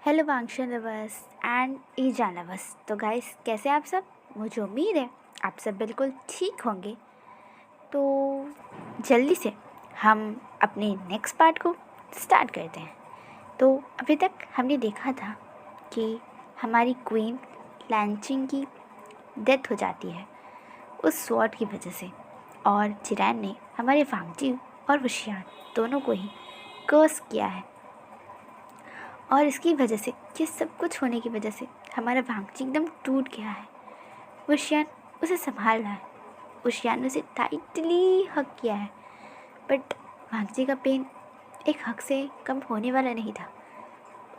Hello Wangshan lovers and Ejan lovers. तो guys, कैसे हैं आप सब? मुझे उम्मीद है आप सब बिल्कुल ठीक होंगे। तो जल्दी से हम अपने नेक्स्ट पार्ट को स्टार्ट करते हैं। तो अभी तक हमने देखा था कि हमारी क्वीन लैंचिंग की डेथ हो जाती है उस स्वॉर्ड की वजह से, और चिरैन ने हमारे वांगजी और वशियान दोनों को ही कर्स किया है। और इसकी वजह से, ये सब कुछ होने की वजह से हमारा भांगची एकदम टूट गया है। वशियान उसे संभाल रहा है, वशियान ने उसे टाइटली हक किया है, बट भांगची का पेन एक हक से कम होने वाला नहीं था।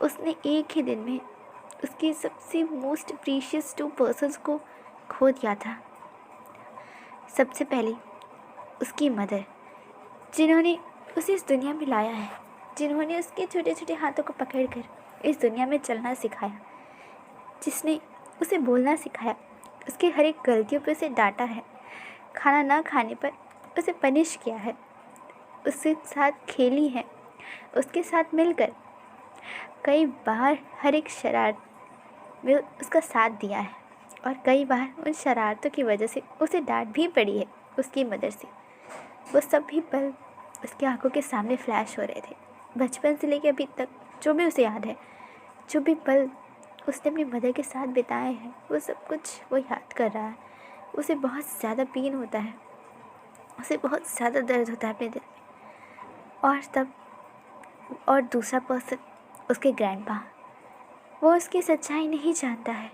उसने एक ही दिन में उसके सबसे मोस्ट प्रीशियस 2 पर्सन्स को खो दिया था। सबसे पहले उसकी मदर, जिन्होंने उसे इस दुनिया में लाया है, जिन्होंने उसके छोटे छोटे हाथों को पकड़कर इस दुनिया में चलना सिखाया, जिसने उसे बोलना सिखाया, उसकी हर एक गलतियों पर उसे डांटा है, खाना ना खाने पर उसे पनिश किया है, उसके साथ खेली है, उसके साथ मिलकर कई बार हर एक शरारत में उसका साथ दिया है, और कई बार उन शरारतों की वजह से उसे डांट भी पड़ी है उसकी मदर से। वो सब भी पल उसकी आंखों के सामने फ्लैश हो रहे थे। बचपन से लेकर अभी तक जो भी उसे याद है, जो भी पल उसने अपनी मदर के साथ बिताए हैं, वो सब कुछ वो याद कर रहा है। उसे बहुत ज़्यादा पेन होता है, उसे बहुत ज़्यादा दर्द होता है अपने दिल में। और तब और दूसरा पर्सन, उसके ग्रैंडपा, वो उसकी सच्चाई नहीं जानता है।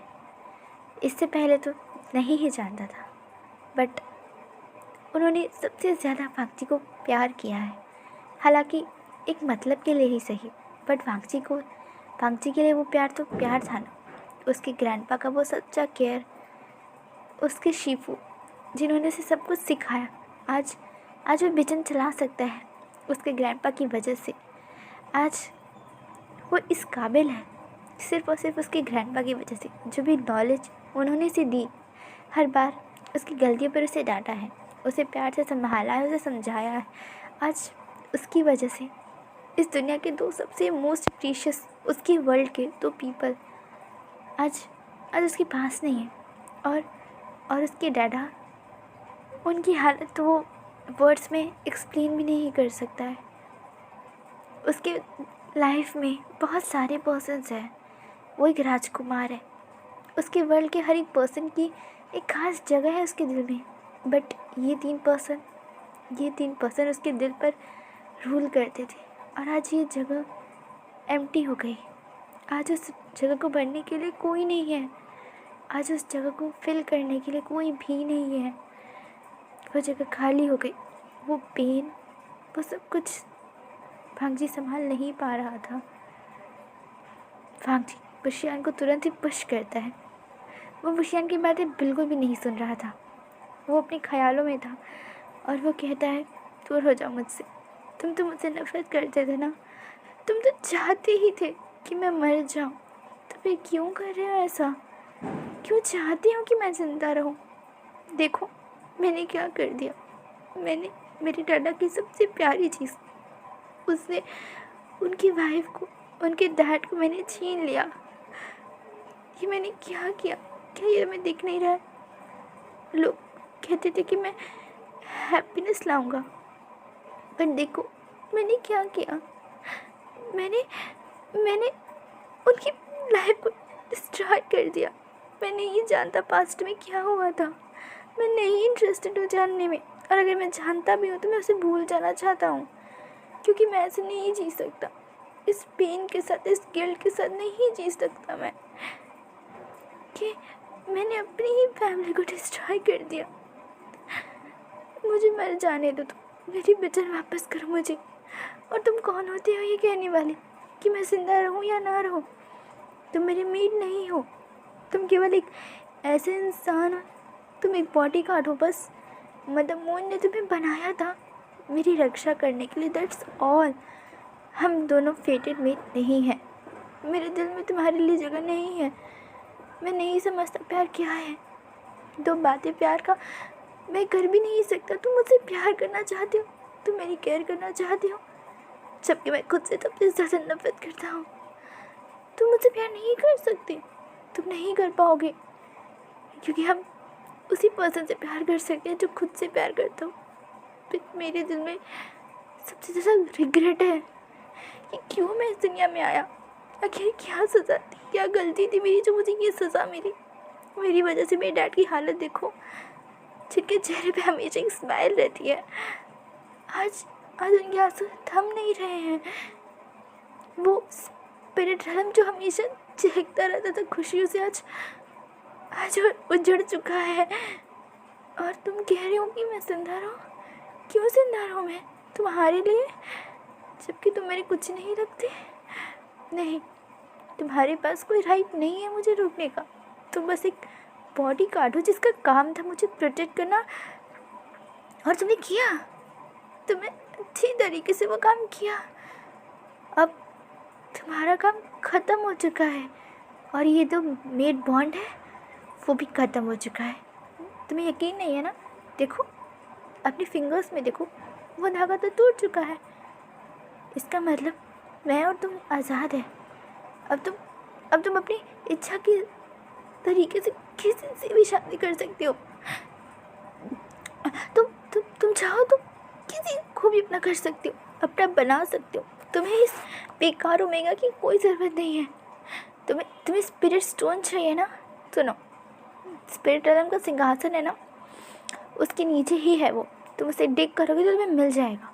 इससे पहले तो नहीं ही जानता था, बट उन्होंने सबसे ज़्यादा वांगची को प्यार किया है। हालांकि एक मतलब के लिए ही सही, बट वांगची के लिए वो प्यार तो प्यार था ना। उसके ग्रैंडपा का वो सच्चा केयर, उसके शिफू, जिन्होंने उसे सब कुछ सिखाया, आज आज वो बिजन चला सकता है उसके ग्रैंडपा की वजह से। आज वो इस काबिल है सिर्फ़ और सिर्फ उसके ग्रैंडपा की वजह से। जो भी नॉलेज उन्होंने उसे दी, हर बार उसकी गलतियों पर उसे डांटा है, उसे प्यार से संभाला है, उसे समझाया है। आज उसकी वजह से इस दुनिया के 2 सबसे मोस्ट प्रीशियस, उसकी वर्ल्ड के 2 पीपल आज आज उसके पास नहीं है। और उसके डैडा, उनकी हालत तो वो वर्ड्स में एक्सप्लेन भी नहीं कर सकता है। उसके लाइफ में बहुत सारे पर्सन्स हैं, वो एक राजकुमार है, उसके वर्ल्ड के हर एक पर्सन की एक खास जगह है उसके दिल में। बट ये तीन पर्सन उसके दिल पर रूल करते थे, और आज ये जगह एम्प्टी हो गई। आज उस जगह को भरने के लिए कोई नहीं है, आज उस जगह को फिल करने के लिए कोई भी नहीं है। वो जगह खाली हो गई। वो पेन, वो सब कुछ भांगजी संभाल नहीं पा रहा था। भांगजी वशियान को तुरंत ही पुश करता है। वो वशियान की बातें बिल्कुल भी नहीं सुन रहा था, वो अपने ख्यालों में था, और वो कहता है, दूर हो जाओ मुझसे, तुम तो मुझसे नफरत करते थे ना, तुम तो चाहते ही थे कि मैं मर जाऊं, तो फिर क्यों कर रहे हो ऐसा? क्यों चाहते हो कि मैं जिंदा रहूं? देखो मैंने क्या कर दिया। मैंने मेरी डाडा की सबसे प्यारी चीज़, उसने उनकी वाइफ को, उनके डैड को मैंने छीन लिया। ये मैंने क्या किया? क्या ये मैं दिख नहीं रहा है? लोग कहते थे कि मैं हैप्पीनेस लाऊंगा, पर देखो मैंने क्या किया। मैंने मैंने उनकी लाइफ को डिस्ट्रॉय कर दिया। मैं नहीं जानता पास्ट में क्या हुआ था, मैं नहीं इंटरेस्टेड हूँ जानने में, और अगर मैं जानता भी हूँ तो मैं उसे भूल जाना चाहता हूँ, क्योंकि मैं ऐसे नहीं जी सकता। इस पेन के साथ, इस गिल्ट के साथ नहीं जी सकता मैं, कि मैंने अपनी ही फैमिली को डिस्ट्रॉय कर दिया। मुझे मर जाने दो, तुम मेरी वचन वापस करो मुझे। और तुम कौन होते हो ये कहने वाले कि मैं जिंदा रहूं या ना रहूं? तुम मेरे मेड नहीं हो, तुम केवल एक ऐसे इंसान हो, तुम एक बॉडी गार्ड हो बस। मदर मून ने तुम्हें बनाया था मेरी रक्षा करने के लिए, दैट्स ऑल। हम दोनों फेटेड मेट नहीं हैं, मेरे दिल में तुम्हारे लिए जगह नहीं है। मैं नहीं समझता प्यार क्या है। 2 बातें प्यार का मैं कर भी नहीं सकता। तुम मुझसे प्यार करना चाहते हो, तुम मेरी केयर करना चाहते हो, जबकि मैं खुद से सबसे ज़्यादा नफरत करता हूँ। तुम मुझसे प्यार नहीं कर सकते, तुम नहीं कर पाओगे, क्योंकि हम उसी पर्सन से प्यार कर सकते हैं जो खुद से प्यार करता हो। फिर मेरे दिल में सबसे ज़्यादा रिग्रेट है कि क्यों मैं इस दुनिया में आया, आखिर क्या सज़ा थी, क्या गलती थी मेरी जो मुझे ये सज़ा मिली। मेरी वजह से मेरे डैड की हालत देखो, जिनके चेहरे पे हमेशा एक स्माइल रहती है, आज उनके आंसू थम नहीं रहे हैं। वो स्पिरिट रैलम जो हमेशा चहकता रहता था खुशियों से, आज उजड़ चुका है। और तुम कह रहे हो कि मैं जिंदा रहूं? क्यों जिंदा रहूं मैं तुम्हारे लिए, जबकि तुम मेरे कुछ नहीं लगते? नहीं, तुम्हारे पास कोई राइट नहीं है मुझे रोकने का। तुम बस एक बॉडी गार्ड हो जिसका काम था मुझे प्रोटेक्ट करना, और तुमने किया, तुमने अच्छी तरीके से वो काम किया। अब तुम्हारा काम ख़त्म हो चुका है, और ये जो मेड बॉन्ड है वो भी ख़त्म हो चुका है। तुम्हें यकीन नहीं है ना? देखो अपने फिंगर्स में देखो, वो धागा तो टूट चुका है। इसका मतलब मैं और तुम आज़ाद है। अब तुम अपनी इच्छा के तरीके से किसी से भी शादी कर सकते हो। तुम चाहो तो किसी को भी अपना कर सकते हो, अपना बना सकते हो। तुम्हें इस बेकार ओमेगा की कोई ज़रूरत नहीं है। तुम्हें स्पिरिट स्टोन चाहिए ना? सुनो, स्पिरिट रैलम का सिंहासन है ना, उसके नीचे ही है वो। तुम उसे डिग करोगे तो तुम्हें मिल जाएगा,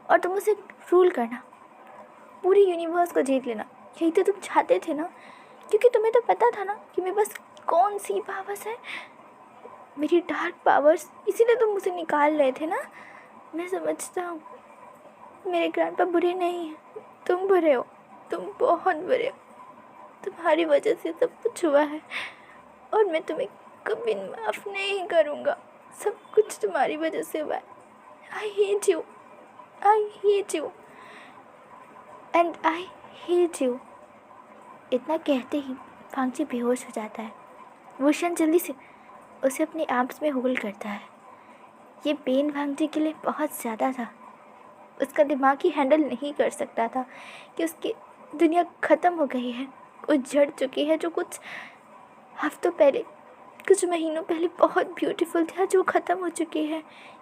और तुम उसे रूल करना, पूरी यूनिवर्स को जीत लेना। यही तो तुम चाहते थे ना, क्योंकि तुम्हें तो पता था ना कि मेरे पास कौन सी पावर्स है, मेरी डार्क पावर्स, इसीलिए तुम मुझे निकाल रहे थे ना। मैं समझता हूँ मेरे ग्रैंडपा बुरे नहीं हैं, तुम बुरे हो, तुम बहुत बुरे हो। तुम्हारी वजह से सब कुछ हुआ है, और मैं तुम्हें कभी माफ़ नहीं करूँगा। सब कुछ तुम्हारी वजह से हुआ है। I hate you, I hate you and I hate you. इतना कहते ही फांगची बेहोश हो जाता है। वुशियान जल्दी से उसे अपने आर्म्स में होल्ड करता है। ये पेन फांगची के लिए बहुत ज़्यादा था। उसका दिमाग ही हैंडल नहीं कर सकता था कि उसकी दुनिया ख़त्म हो गई है, उजड़ चुकी है। जो कुछ हफ्तों पहले, कुछ महीनों पहले बहुत ब्यूटीफुल था, जो ख़त्म हो चुकी है।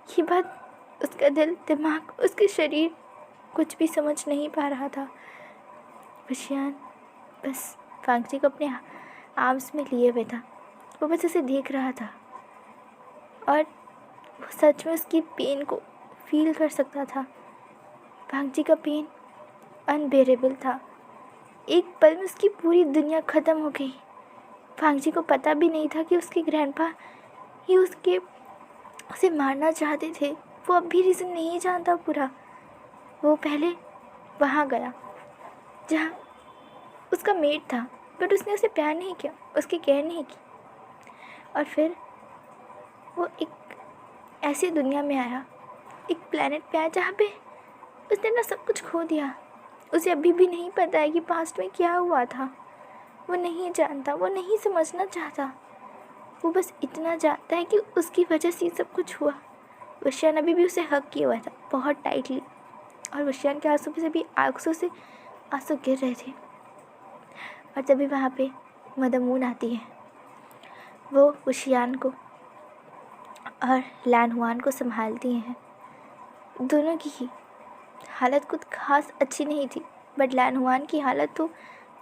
ये बात उसका दिल, दिमाग, उसके शरीर कुछ भी समझ नहीं पा रहा था। वुशियान बस फांगची को अपने आर्म्स में लिए हुए था। वो बस उसे देख रहा था, और वो सच में उसकी पेन को फील कर सकता था। फांगची का पेन अनबेरेबल था। एक पल में उसकी पूरी दुनिया ख़त्म हो गई। फांगची को पता भी नहीं था कि उसके ग्रैंडपा ही उसे मारना चाहते थे। वो अब भी रीज़न नहीं जानता पूरा। वो पहले वहाँ गया जहाँ उसका मेट था, बट उसने उसे प्यार नहीं किया, उसकी केयर नहीं की। और फिर वो एक ऐसी दुनिया में आया, एक प्लेनेट पे आया जहाँ पे उसने अपना सब कुछ खो दिया। उसे अभी भी नहीं पता है कि पास्ट में क्या हुआ था। वो नहीं जानता, वो नहीं समझना चाहता। वो बस इतना जानता है कि उसकी वजह से सब कुछ हुआ। वुशियान अभी भी उसे हग किया हुआ था, बहुत टाइटली, और वुशियान के आंसू से भी आंखों से आंसू गिर रहे थे। और तभी वहाँ पे मदर मून आती है। वो वुशियान को और लैन हुआन को संभालती हैं। दोनों की ही हालत कुछ खास अच्छी नहीं थी, बट लैन हुआन की हालत तो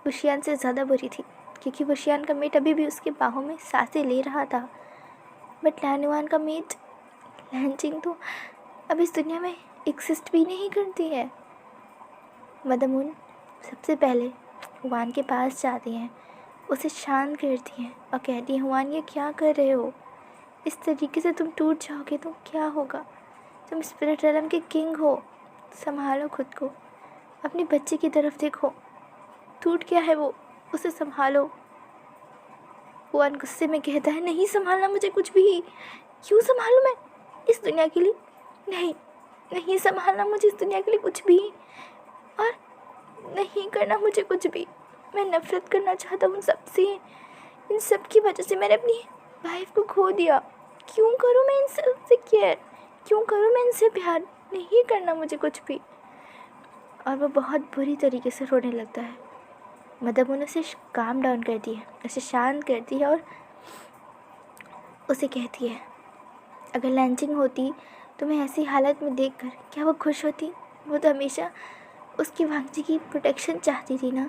वुशियान से ज़्यादा बुरी थी, क्योंकि वुशियान का मेट अभी भी उसके बाहों में सांसें ले रहा था। बट लैन हुआन का मेट लैनचिंग तो अब इस दुनिया में एग्जिस्ट भी नहीं करती है। मदर मून सबसे पहले हुआन के पास जाती हैं, उसे शांत करती हैं और कहती हैं, हुआन ये क्या कर रहे हो? इस तरीके से तुम टूट जाओगे तो क्या होगा? तुम स्पिरिट रैलम के किंग हो, संभालो खुद को, अपने बच्चे की तरफ देखो, टूट गया है वो, उसे संभालो। हुआन गुस्से में कहता है, नहीं संभालना मुझे कुछ भी। क्यों संभालूं मैं इस दुनिया के लिए? नहीं संभालना मुझे इस दुनिया के लिए कुछ भी, और नहीं करना मुझे कुछ भी। मैं नफ़रत करना चाहता हूँ सबसे। इन सब की वजह से मैंने अपनी वाइफ को खो दिया। क्यों करूँ मैं इनसे केयर? क्यों करूँ मैं इनसे प्यार? नहीं करना मुझे कुछ भी। और वो बहुत बुरी तरीके से रोने लगता है। मदमून उसे काम डाउन करती है, उसे शांत करती है और उसे कहती है, अगर लैंचिंग होती तो मैं ऐसी हालत में देखकर क्या वो खुश होती? वो तो हमेशा उसकी वांगजी की प्रोटेक्शन चाहती थी ना।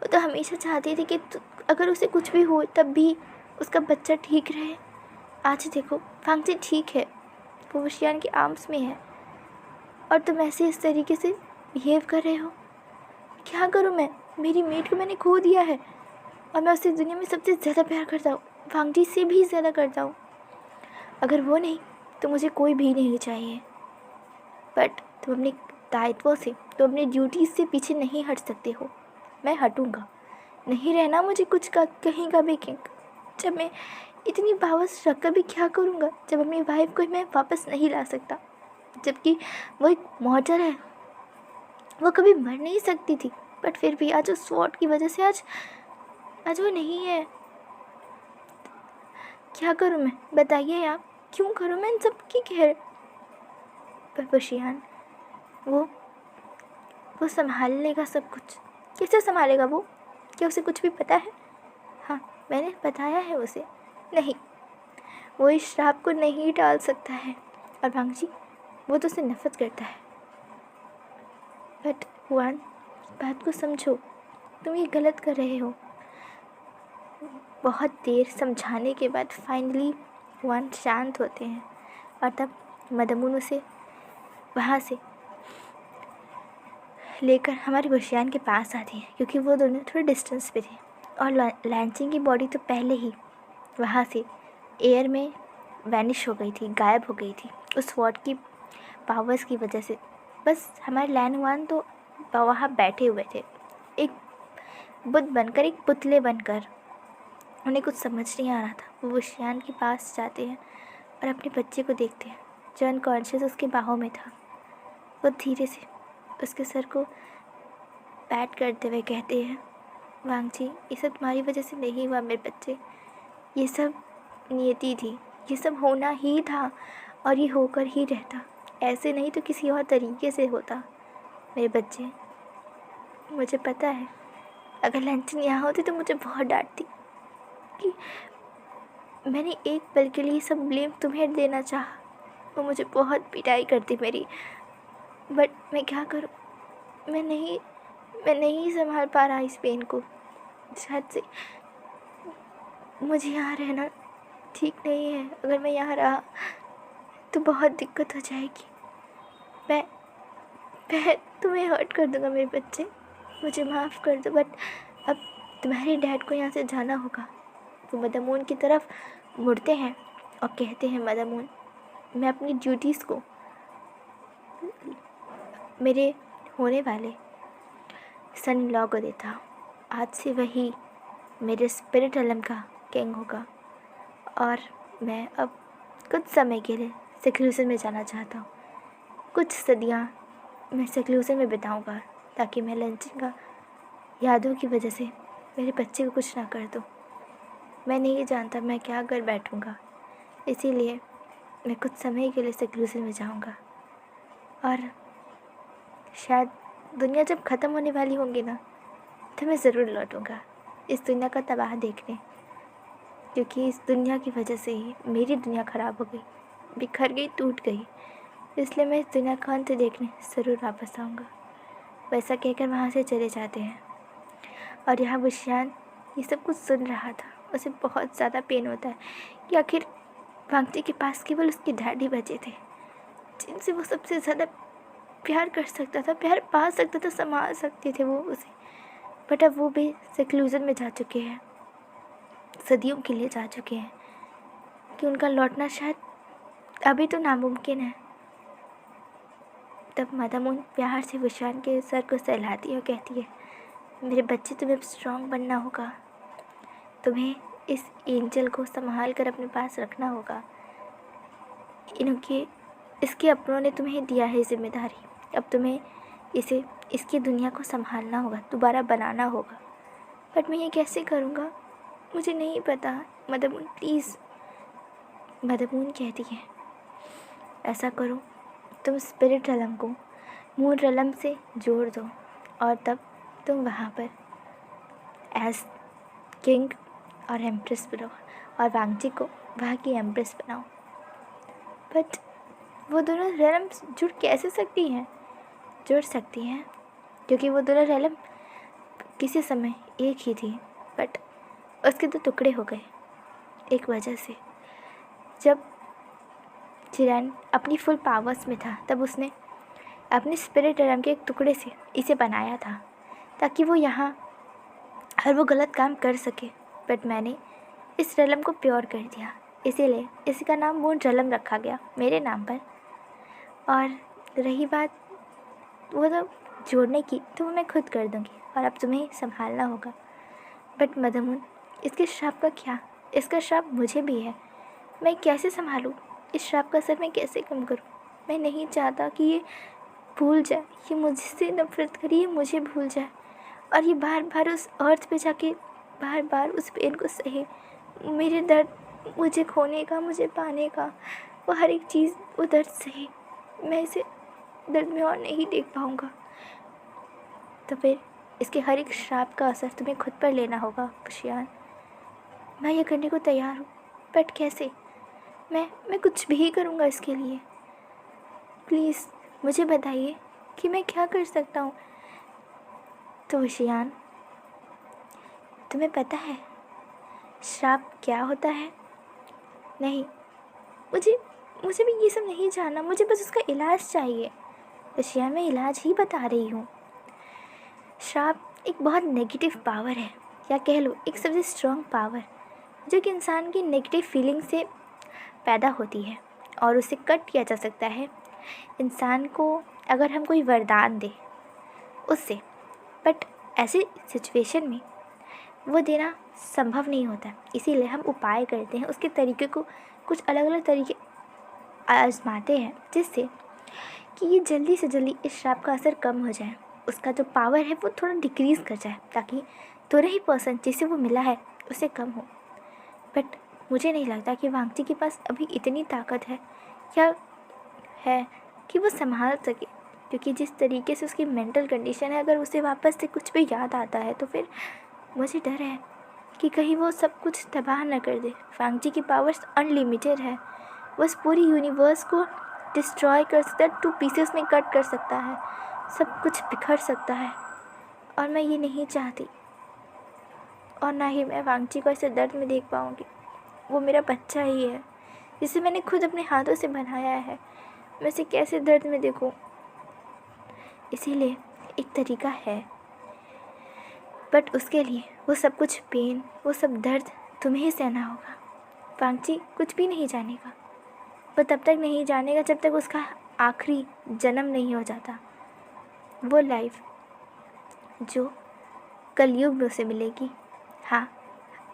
वो तो हमेशा चाहती थी कि अगर उसे कुछ भी हो तब भी उसका बच्चा ठीक रहे। आज देखो वांगजी ठीक है, वो वशियान के आर्म्स में है और तुम ऐसे इस तरीके से बिहेव कर रहे हो। क्या करूँ मैं? मेरी मेट को मैंने खो दिया है और मैं उसे दुनिया में सबसे ज़्यादा प्यार करता हूँ, वांगजी से भी ज़्यादा करता हूँ। अगर वो नहीं तो मुझे कोई भी नहीं चाहिए। बट तुम अपने दायित्वों से, तुम अपनी ड्यूटीज़ से पीछे नहीं हट सकते हो। मैं हटूँगा, नहीं रहना मुझे कुछ का कहीं का भी किंग। जब मैं इतनी पावर्स रखकर भी क्या करूँगा जब अपनी वाइफ को मैं वापस नहीं ला सकता, जबकि वो एक मॉर्टर है, वो कभी मर नहीं सकती थी। बट फिर भी आज उस स्वॉर्ड की वजह से आज वो नहीं है। क्या करूँ मैं? बताइए आप, क्यों करूँ मैं इन सब की खैर? पर वशियान वो संभाल लेगा सब कुछ। कैसे संभालेगा वो? क्या उसे कुछ भी पता है? हाँ, मैंने बताया है उसे। नहीं, वो इस श्राप को नहीं टाल सकता है। और भांगजी, वो तो उसे नफरत करता है। बट हुआन, बात को समझो, तुम ये गलत कर रहे हो। बहुत देर समझाने के बाद फाइनली हुआन शांत होते हैं और तब मदमून उसे वहाँ से लेकर हमारे वशियान के पास आती है, क्योंकि वो दोनों थोड़े डिस्टेंस पे थे और लैंचिंग की बॉडी तो पहले ही वहाँ से एयर में वैनिश हो गई थी, गायब हो गई थी उस वॉर्ड की पावर्स की वजह से। बस हमारे लैनवान तो वहाँ बैठे हुए थे, एक बुत बनकर, एक पुतले बनकर। उन्हें कुछ समझ नहीं आ रहा था। वो वशियान के पास जाते हैं और अपने बच्चे को देखते हैं जो अनकॉन्शियस उसके बाहों में था। वो धीरे से उसके सर को पैट करते हुए कहते हैं, वांगजी, ये सब तुम्हारी वजह से नहीं हुआ मेरे बच्चे, ये सब नियति थी, ये सब होना ही था और ये होकर ही रहता। ऐसे नहीं तो किसी और तरीके से होता मेरे बच्चे। मुझे पता है अगर लंचन यहाँ होती तो मुझे बहुत डांटती कि मैंने एक पल के लिए सब ब्लेम तुम्हें देना चाहा। वो मुझे बहुत पिटाई करती मेरी, बट मैं क्या करूँ? मैं नहीं संभाल पा रहा इस पेन को। शायद से मुझे यहाँ रहना ठीक नहीं है। अगर मैं यहाँ रहा तो बहुत दिक्कत हो जाएगी। मैं तुम्हें हर्ट कर दूँगा मेरे बच्चे, मुझे माफ़ कर दो। बट अब तुम्हारे डैड को यहाँ से जाना होगा। वो मदमून की तरफ मुड़ते हैं और कहते हैं, मदमून, मैं अपनी ड्यूटीज़ को मेरे होने वाले सन इन लॉ को देता हूँ। आज से वही मेरे स्पिरिट एलम का किंग होगा और मैं अब कुछ समय के लिए सेक्लूसन में जाना चाहता हूँ। कुछ सदियाँ मैं सेक्लूसन में बिताऊँगा ताकि मैं लंचिंग का यादों की वजह से मेरे बच्चे को कुछ ना कर दूँ। मैं नहीं जानता मैं क्या कर बैठूँगा, इसीलिए मैं कुछ समय के लिए सेक्लूसन में जाऊँगा और शायद दुनिया जब ख़त्म होने वाली होंगी ना तो मैं ज़रूर लौटूँगा इस दुनिया का तबाह देखने, क्योंकि इस दुनिया की वजह से ही मेरी दुनिया ख़राब हो गई, बिखर गई, टूट गई। इसलिए मैं इस दुनिया का अंत देखने ज़रूर वापस आऊँगा। वैसा कहकर वहाँ से चले जाते हैं और यहाँ बुशियान ये सब कुछ सुन रहा था। उसे बहुत ज़्यादा पेन होता है कि आखिर वांगजी के पास केवल उसके डैडी बचे थे जिनसे वो सबसे ज़्यादा प्यार कर सकता था, प्यार पा सकता था, संभाल सकते थे वो उसे। बट अब वो भी सेक्लूजन में जा चुके हैं, सदियों के लिए जा चुके हैं, कि उनका लौटना शायद अभी तो नामुमकिन है। तब मदमून प्यार से बुशियान के सर को सहलाती है और कहती है, मेरे बच्चे, तुम्हें स्ट्रॉन्ग बनना होगा, तुम्हें इस एंजल को संभाल कर अपने पास रखना होगा। इसके अपनों ने तुम्हें दिया है जिम्मेदारी, अब तुम्हें इसकी दुनिया को संभालना होगा, दोबारा बनाना होगा। बट मैं ये कैसे करूँगा? मुझे नहीं पता। मदमून प्लीज़। मदमून कहती है, ऐसा करो, तुम स्पिरिट रलम को मून रलम से जोड़ दो और तब तुम वहाँ पर एज किंग और एम्प्रेस बनाओ और वांगची को वहाँ की एम्प्रेस बनाओ। बट वो दोनों रेलम्स जुड़ कैसे सकती हैं? जुड़ सकती हैं क्योंकि वो दोनों रेलम किसी समय एक ही थी, बट उसके 2 टुकड़े हो गए एक वजह से। जब चिरैन अपनी फुल पावर्स में था तब उसने अपने स्पिरिट रेलम के एक टुकड़े से इसे बनाया था ताकि वो यहाँ हर वो गलत काम कर सके। बट मैंने इस रेलम को प्योर कर दिया, इसीलिए इसका नाम मून रेलम रखा गया मेरे नाम पर। और रही बात वो तो जोड़ने की, तो वो मैं खुद कर दूँगी और अब तुम्हें संभालना होगा। बट मदरमून, इसके श्राप का क्या? इसका श्राप मुझे भी है, मैं कैसे संभालूँ? इस श्राप का असर मैं कैसे कम करूँ? मैं नहीं चाहता कि ये भूल जाए, ये मुझसे नफरत करे, ये मुझे भूल जाए और ये बार बार उस अर्थ पे जाके बार बार उस पेन को सहे। मेरे दर्द, मुझे खोने का, मुझे पाने का, वो हर एक चीज़ वो दर्द सहे। मैं इसे दर्द में और नहीं देख पाऊँगा। तो फिर इसके हर एक श्राप का असर तुम्हें खुद पर लेना होगा खुशियान। मैं ये करने को तैयार हूँ, बट कैसे? मैं कुछ भी करूँगा इसके लिए। प्लीज़ मुझे बताइए कि मैं क्या कर सकता हूँ। तो खुशियान, तुम्हें पता है श्राप क्या होता है? नहीं, मुझे भी ये सब नहीं जानना, मुझे बस उसका इलाज चाहिए। खुशियान, मैं इलाज ही बता रही हूँ। श्राप एक बहुत नेगेटिव पावर है, या कह लो एक सबसे स्ट्रॉन्ग पावर, जो कि इंसान की नेगेटिव फीलिंग से पैदा होती है और उसे कट किया जा सकता है इंसान को अगर हम कोई वरदान दे उससे। बट ऐसी सिचुएशन में वो देना संभव नहीं होता, इसीलिए हम उपाय करते हैं, उसके तरीके को कुछ अलग अलग तरीके आजमाते हैं जिससे कि ये जल्दी से जल्दी इस श्राप का असर कम हो जाए, उसका जो पावर है वो थोड़ा डिक्रीज़ कर जाए, ताकि दोनों ही पर्सन जिसे वो मिला है उसे कम हो। बट मुझे नहीं लगता कि वांगची के पास अभी इतनी ताकत है या है कि वो संभाल सके, क्योंकि जिस तरीके से उसकी मेंटल कंडीशन है, अगर उसे वापस से कुछ भी याद आता है तो फिर मुझे डर है कि कहीं वो सब कुछ तबाह न कर दे। वांगची की पावर्स अनलिमिटेड है, वो इस पूरी यूनिवर्स को डिस्ट्रॉय कर सकता है, 2 पीसेस में कट कर सकता है, सब कुछ बिखर सकता है। और मैं ये नहीं चाहती, और ना ही मैं वांगची को ऐसे दर्द में देख पाऊँगी। वो मेरा बच्चा ही है जिसे मैंने खुद अपने हाथों से बनाया है, मैं इसे कैसे दर्द में देखूं? इसीलिए एक तरीका है, बट उसके लिए वो सब कुछ पेन, वो सब दर्द तुम्हें ही सहना होगा। वांगची कुछ भी नहीं जानेगा, वो तब तक नहीं जानेगा जब तक उसका आखिरी जन्म नहीं हो जाता। वो लाइफ जो कलयुग में उसे मिलेगी। हाँ,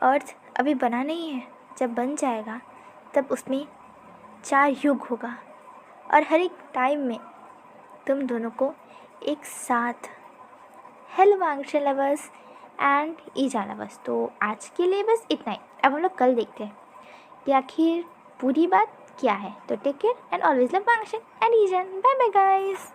अर्थ अभी बना नहीं है, जब बन जाएगा तब उसमें 4 युग होगा और हर एक टाइम में तुम दोनों को एक साथ। Hello वांगची lovers and Ija lovers, तो आज के लिए बस इतना ही। अब हम लोग कल देखते हैं कि आखिर पूरी बात क्या है। तो take care and always love Wangchi and Eija. Bye bye guys.